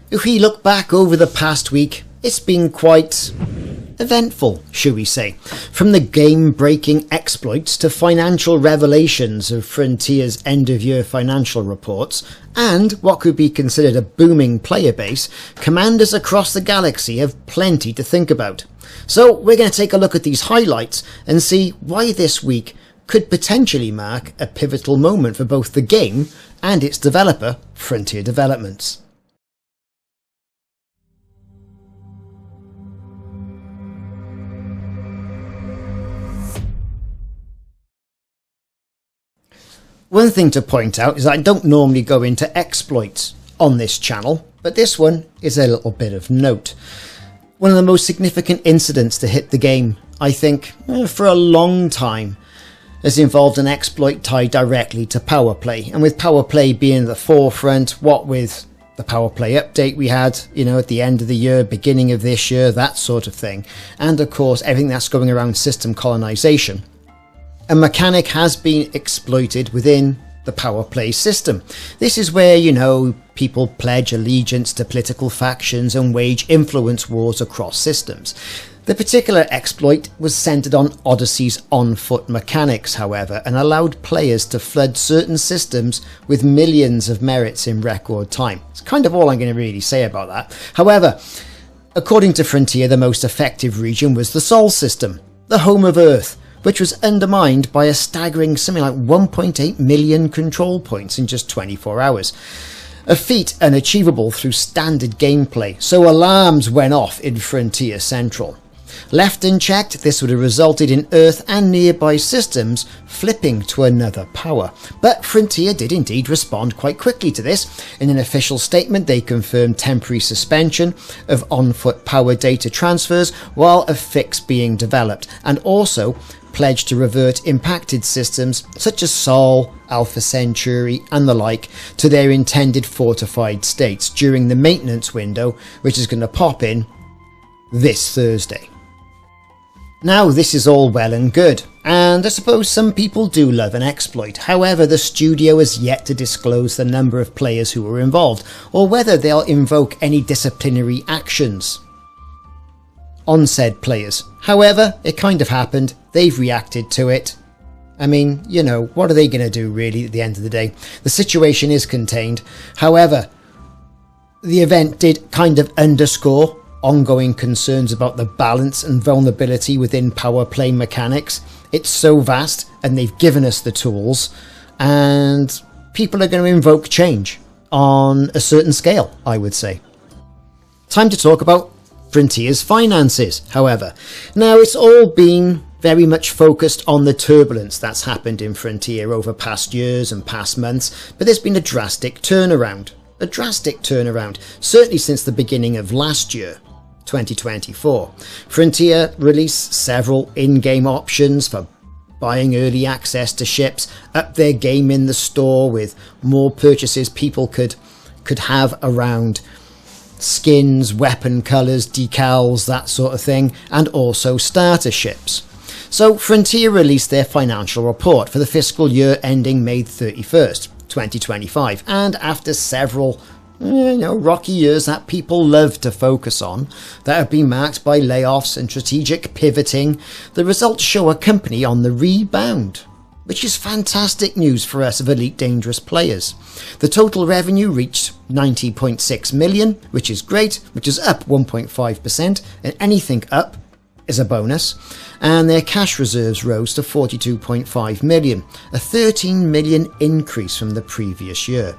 If we look back over the past week, it's been quite eventful, shall we say. From the game-breaking exploits to financial revelations of Frontier's end-of-year financial reports, and what could be considered a booming player base, commanders across the galaxy have plenty to think about. So we're going to take a look at these highlights and see why this week could potentially mark a pivotal moment for both the game and its developer, Frontier Developments. One thing to point out is I don't normally go into exploits on this channel, but this one is a little bit of note. One of the most significant incidents to hit the game, I think, for a long time, has involved an exploit tied directly to Powerplay. And with Powerplay being the forefront, what with the Powerplay update we had, at the end of the year, beginning of this year, that sort of thing. And of course, everything that's going around system colonization. A mechanic has been exploited within the Powerplay system. This is where, people pledge allegiance to political factions and wage influence wars across systems. The particular exploit was centered on Odyssey's on-foot mechanics, however, and allowed players to flood certain systems with millions of merits in record time. It's kind of all I'm going to really say about that. However, according to Frontier, the most effective region was the Sol system, the home of Earth, which was undermined by a staggering something like 1.8 million control points in just 24 hours. A feat unachievable through standard gameplay, so alarms went off in Frontier Central. Left unchecked, this would have resulted in Earth and nearby systems flipping to another power. But Frontier did indeed respond quite quickly to this. In an official statement, they confirmed temporary suspension of on-foot power data transfers while a fix being developed, and also pledged to revert impacted systems such as Sol, Alpha Centauri and the like to their intended fortified states during the maintenance window, which is going to pop in this Thursday. Now, this is all well and good, and I suppose some people do love an exploit. However, the studio has yet to disclose the number of players who were involved, or whether they'll invoke any disciplinary actions on said players. However, it kind of happened. They've reacted to it. I mean, what are they going to do really at the end of the day? The situation is contained. However, the event did kind of underscore ongoing concerns about the balance and vulnerability within Powerplay mechanics. It's so vast, and they've given us the tools, and people are going to invoke change on a certain scale, I would say. Time to talk about Frontier's finances, however. Now, it's all been very much focused on the turbulence that's happened in Frontier over past years and past months, but there's been a drastic turnaround. Certainly since the beginning of last year, 2024. Frontier released several in-game options for buying early access to ships, up their game in the store with more purchases people could have around skins, weapon colours, decals, that sort of thing, and also starter ships. So Frontier released their financial report for the fiscal year ending May 31st, 2025, and after several rocky years that people love to focus on, that have been marked by layoffs and strategic pivoting, the results show a company on the rebound, which is fantastic news for us of Elite Dangerous players. The total revenue reached 90.6 million, which is great, which is up 1.5%, and anything up is a bonus. And their cash reserves rose to 42.5 million, a 13 million increase from the previous year.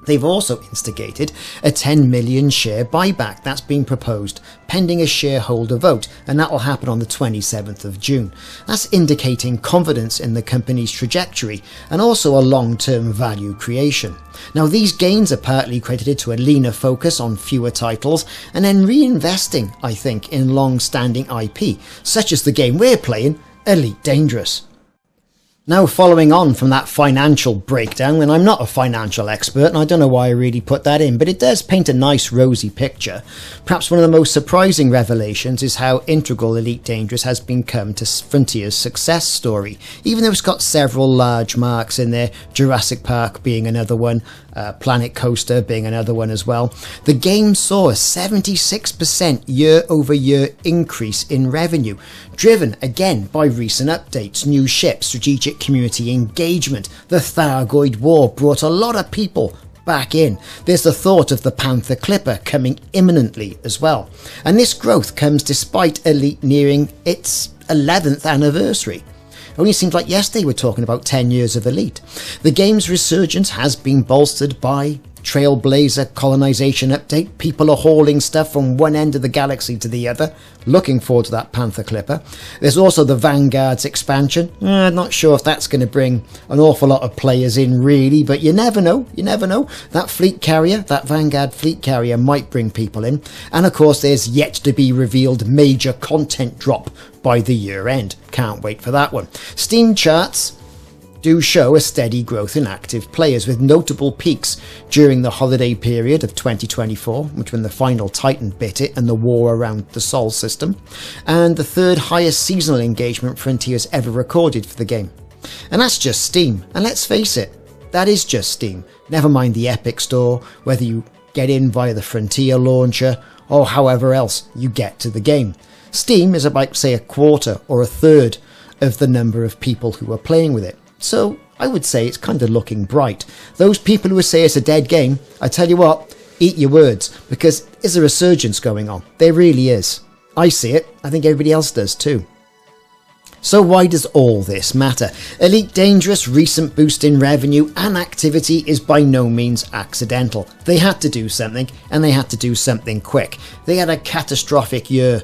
They've also instigated a 10 million share buyback that's been proposed, pending a shareholder vote, and that will happen on the 27th of June. That's indicating confidence in the company's trajectory and also a long-term value creation. Now, these gains are partly credited to a leaner focus on fewer titles and then reinvesting, I think, in long-standing IP, such as the game we're playing, Elite Dangerous. Now, following on from that financial breakdown, and I'm not a financial expert, and I don't know why I really put that in, but it does paint a nice rosy picture. Perhaps one of the most surprising revelations is how integral Elite Dangerous has become to Frontier's success story, even though it's got several large marks in there, Jurassic Park being another one, Planet Coaster being another one as well. The game saw a 76% year-over-year increase in revenue, driven again by recent updates, new ships, strategic community engagement. The Thargoid War brought a lot of people back in. There's the thought of the Panther Clipper coming imminently as well. And this growth comes despite Elite nearing its 11th anniversary. Only seems like yesterday we're talking about 10 years of Elite. The game's resurgence has been bolstered by Trailblazer colonization update. People are hauling stuff from one end of the galaxy to the other. Looking forward to that Panther Clipper. There's also the Vanguards expansion. Not sure if that's going to bring an awful lot of players in really, but you never know. You never know. That fleet carrier, that Vanguard fleet carrier might bring people in. And of course there's yet to be revealed major content drop by the year end. Can't wait for that one. Steam charts do show a steady growth in active players, with notable peaks during the holiday period of 2024, which when the final Titan bit it and the war around the Sol system, and the third highest seasonal engagement Frontier's ever recorded for the game. And that's just Steam, and let's face it, that is just Steam. Never mind the Epic Store, whether you get in via the Frontier launcher or however else you get to the game. Steam is about, say, a quarter or a third of the number of people who are playing with it. So I would say it's kind of looking bright. Those people who say it's a dead game, I tell you what, eat your words, because there's a resurgence going on. There really is. I see it. I think everybody else does too. So why does all this matter? Elite Dangerous' recent boost in revenue and activity is by no means accidental. They had to do something, and they had to do something quick. They had a catastrophic year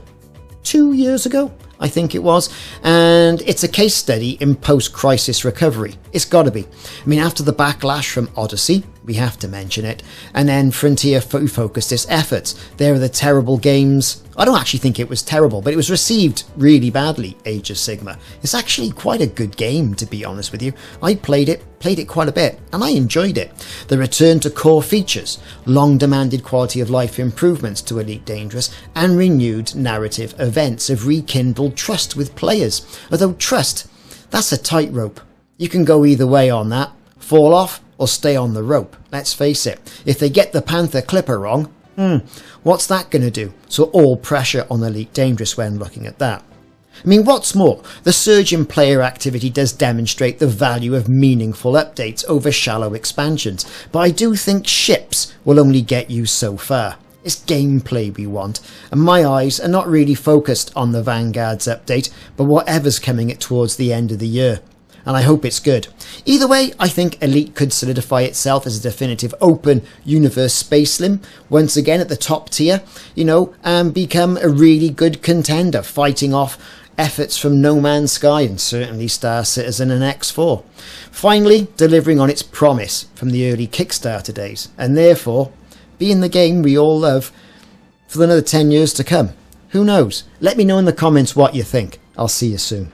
2 years ago, I think it was, and it's a case study in post-crisis recovery. It's got to be. I mean, after the backlash from Odyssey, we have to mention it, and then Frontier focused its efforts. There are the terrible games. I don't actually think it was terrible, but it was received really badly, Age of Sigmar. It's actually quite a good game, to be honest with you. I played it quite a bit, and I enjoyed it. The return to core features, long-demanded quality of life improvements to Elite Dangerous, and renewed narrative events have rekindled trust with players. Although trust, that's a tightrope. You can go either way on that. Fall off or stay on the rope. Let's face it, if they get the Panther Clipper wrong, what's that going to do? So all pressure on Elite Dangerous when looking at that. I mean, what's more, the surge in player activity does demonstrate the value of meaningful updates over shallow expansions, but I do think ships will only get you so far. It's gameplay we want, and my eyes are not really focused on the Vanguards update, but whatever's coming towards the end of the year. And I hope it's good. Either way, I think Elite could solidify itself as a definitive open universe space sim, once again at the top tier, and become a really good contender, fighting off efforts from No Man's Sky and certainly Star Citizen and X4. Finally, delivering on its promise from the early Kickstarter days, and therefore being the game we all love for another 10 years to come. Who knows? Let me know in the comments what you think. I'll see you soon.